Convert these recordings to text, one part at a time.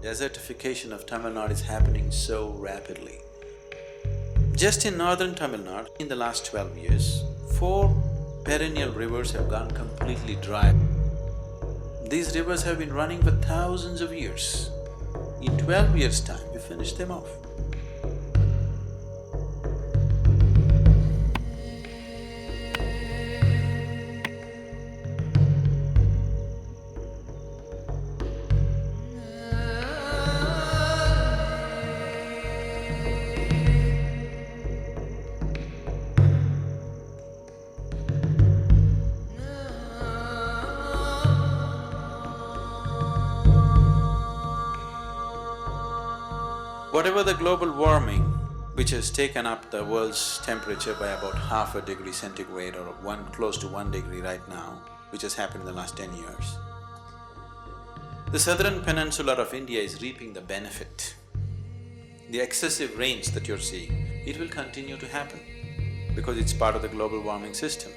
desertification of Tamil Nadu is happening so rapidly. Just in northern Tamil Nadu, in the last 12 years, 4 perennial rivers have gone completely dry. These rivers have been running for thousands of years. In 12 years' time, we finish them off. Whatever the global warming, which has taken up the world's temperature by about half a degree centigrade or close to 1 degree right now, which has happened in the last 10 years, the southern peninsula of India is reaping the benefit. The excessive rains that you're seeing, it will continue to happen because it's part of the global warming system.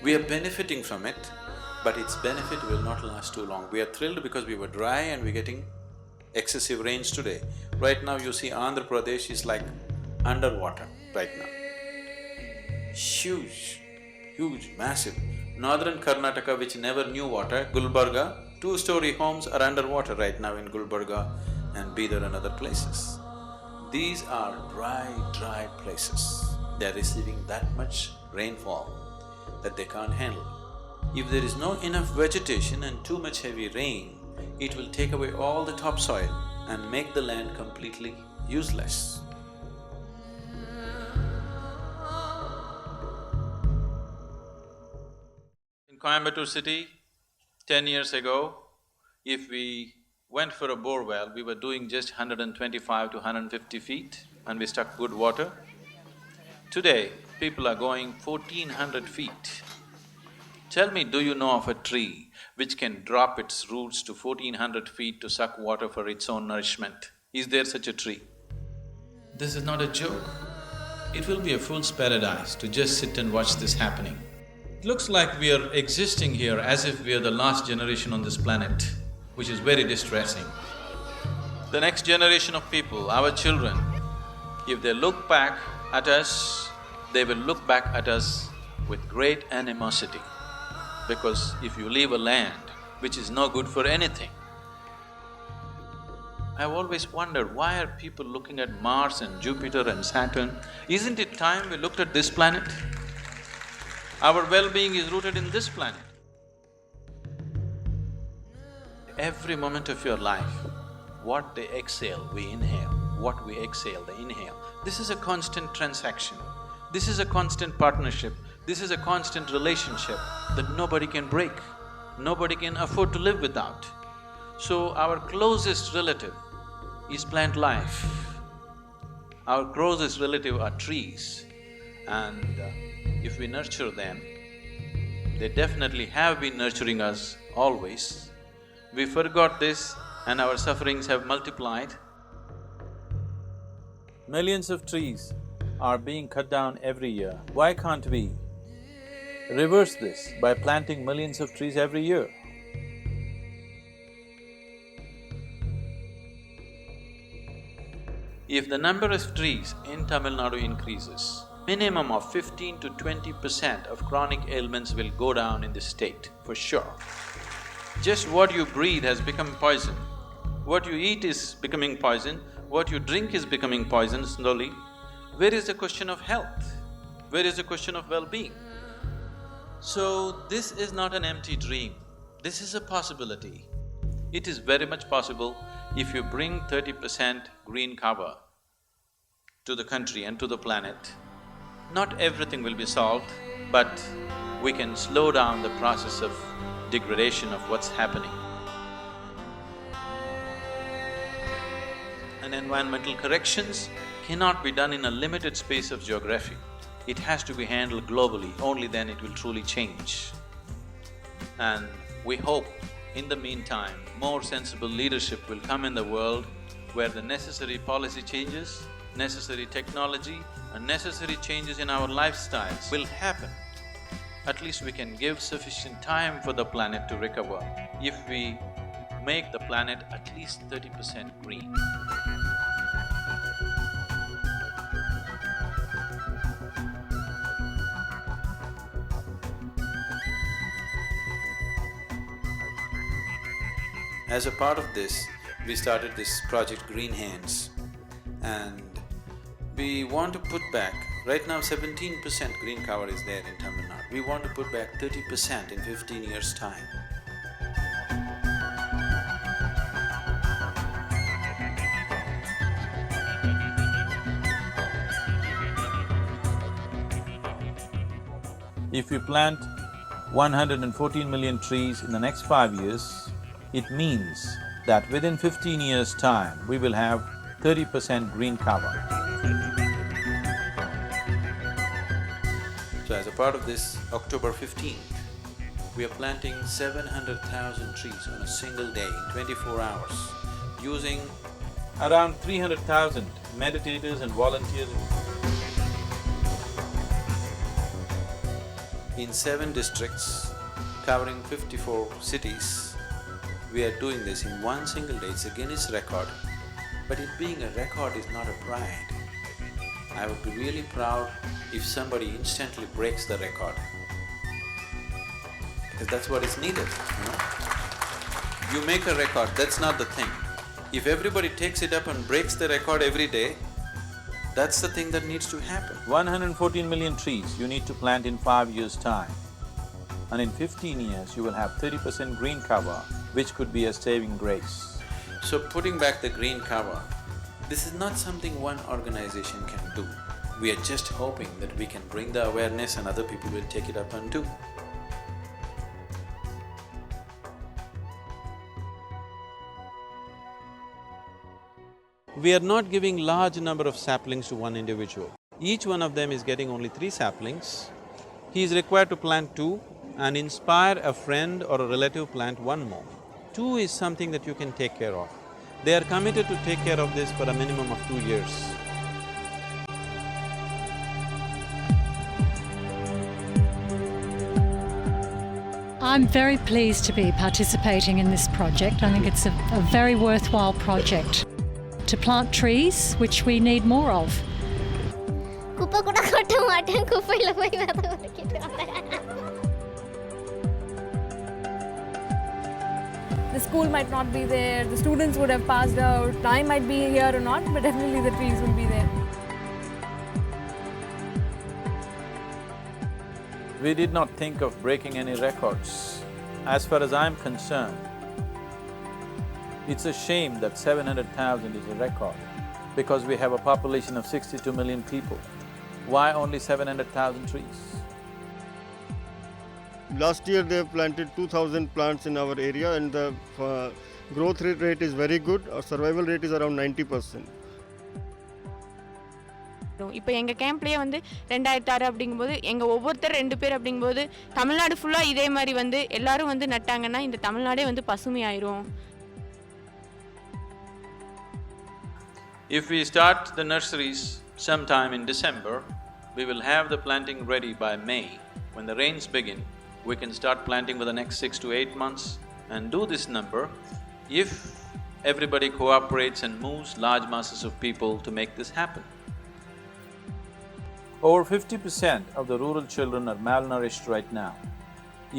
We are benefiting from it, but its benefit will not last too long. We are thrilled because we were dry and we're getting excessive rains today. Right now you see Andhra Pradesh is like underwater right now. Huge, massive. Northern Karnataka, which never knew water, Gulbarga, 2-story homes are underwater right now in Gulbarga and Bidar and other places. These are dry places. They're receiving that much rainfall that they can't handle. If there is no enough vegetation and too much heavy rain, it will take away all the topsoil and make the land completely useless. In Coimbatore city, 10 years ago, if we went for a bore well, we were doing just 125 to 150 feet and we struck good water. Today, people are going 1400 feet. Tell me, do you know of a tree which can drop its roots to 1400 feet to suck water for its own nourishment? Is there such a tree? This is not a joke. It will be a fool's paradise to just sit and watch this happening. It looks like we are existing here as if we are the last generation on this planet, which is very distressing. The next generation of people, our children, if they look back at us, they will look back at us with great animosity. Because if you leave a land which is no good for anything, I've always wondered, why are people looking at Mars and Jupiter and Saturn? Isn't it time we looked at this planet? Our well-being is rooted in this planet. Every moment of your life, what they exhale, we inhale, what we exhale, they inhale. This is a constant transaction, this is a constant partnership, this is a constant relationship that nobody can break, nobody can afford to live without. So our closest relative is plant life. Our closest relative are trees, and if we nurture them, they definitely have been nurturing us always. We forgot this and our sufferings have multiplied. Millions of trees are being cut down every year. Why can't we reverse this by planting millions of trees every year? If the number of trees in Tamil Nadu increases, minimum of 15 to 20% of chronic ailments will go down in this state, for sure. Just what you breathe has become poison. What you eat is becoming poison, what you drink is becoming poison slowly. Where is the question of health? Where is the question of well-being? So, this is not an empty dream, this is a possibility. It is very much possible if you bring 30% green cover to the country and to the planet. Not everything will be solved, but we can slow down the process of degradation of what's happening. And environmental corrections cannot be done in a limited space of geography. It has to be handled globally, only then it will truly change. And we hope, in the meantime, more sensible leadership will come in the world where the necessary policy changes, necessary technology and necessary changes in our lifestyles will happen. At least we can give sufficient time for the planet to recover. If we make the planet at least 30% green. As a part of this, we started this project GreenHands, and we want to put back… right now 17% green cover is there in Tamil Nadu. We want to put back 30% in 15 years' time. If we plant 114 million trees in the next 5 years, it means that within 15 years' time, we will have 30% green cover. So as a part of this, October 15th, we are planting 700,000 trees on a single day in 24 hours, using around 300,000 meditators and volunteers in 7 districts, covering 54 cities. We are doing this in one single day. It's a Guinness record, but it being a record is not a pride. I would be really proud if somebody instantly breaks the record, because that's what is needed, you know. You make a record, that's not the thing. If everybody takes it up and breaks the record every day, that's the thing that needs to happen. 114 million trees you need to plant in 5 years' time, and in 15 years you will have 30% green cover, which could be a saving grace. So putting back the green cover, this is not something one organization can do. We are just hoping that we can bring the awareness and other people will take it up and do. We are not giving large number of saplings to one individual. Each one of them is getting only 3 saplings. He is required to plant 2 and inspire a friend or a relative plant 1 more. 2 is something that you can take care of. They are committed to take care of this for a minimum of 2 years. I'm very pleased to be participating in this project. I think it's a very worthwhile project to plant trees, which we need more of. குப்பை கூட கொட்ட மாட்டேன், குப்பையில போய் விதை பொறுக்கிட்டு வந்தேன். The school might not be there, the students would have passed out, I might be here or not, but definitely the trees will be there. We did not think of breaking any records. As far as I'm concerned, it's a shame that 700,000 is a record, because we have a population of 62 million people. Why only 700,000 trees? Last year they planted 2,000 plants in our area, and the growth rate is very good. Our survival rate is around 90%. இப்போ எங்கள் கேம்ப்லேயே வந்து 2006 அப்படிங்கும்போது எங்கள் ஒவ்வொருத்தர் 2 பேர் அப்படிங்கும்போது தமிழ்நாடு ஃபுல்லாக இதே மாதிரி வந்து எல்லாரும் வந்து நட்டாங்கன்னா இந்த தமிழ்நாடே வந்து பசுமையாயிரும். If we start the nurseries sometime in December, we will have the planting ready by May. When the rains begin, we can start planting for the next 6 to 8 months and do this number if everybody cooperates and moves large masses of people to make this happen. Over 50% of the rural children are malnourished right now.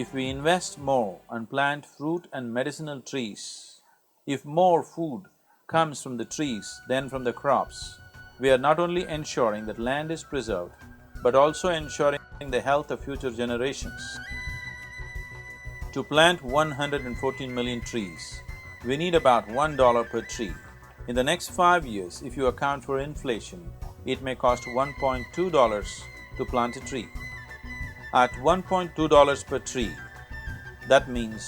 If we invest more and plant fruit and medicinal trees, if more food comes from the trees than from the crops, we are not only ensuring that land is preserved, but also ensuring the health of future generations. To plant 114 million trees, we need about $1 per tree. In the next 5 years, if you account for inflation, it may cost $1.2 to plant a tree. At $1.2 per tree, that means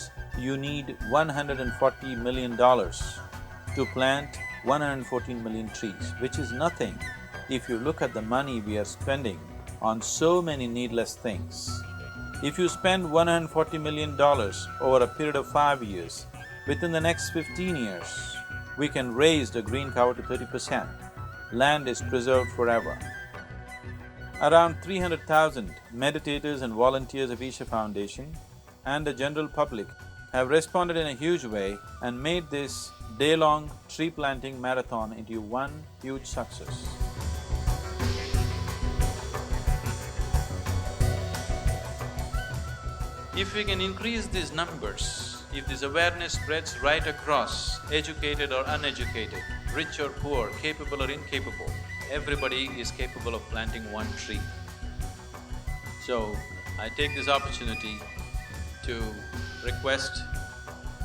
you need $140 million to plant 114 million trees, which is nothing if you look at the money we are spending on so many needless things. If you spend $140 million over a period of 5 years, within the next 15 years, we can raise the green cover to 30%. Land is preserved forever. Around 300,000 meditators and volunteers of Isha Foundation and the general public have responded in a huge way and made this day-long tree planting marathon into one huge success. If we can increase these numbers, if this awareness spreads right across, educated or uneducated, rich or poor, capable or incapable, everybody is capable of planting one tree. So, I take this opportunity to request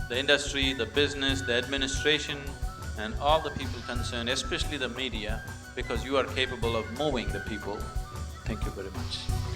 the industry, the business, the administration and all the people concerned, especially the media, because you are capable of moving the people. Thank you very much.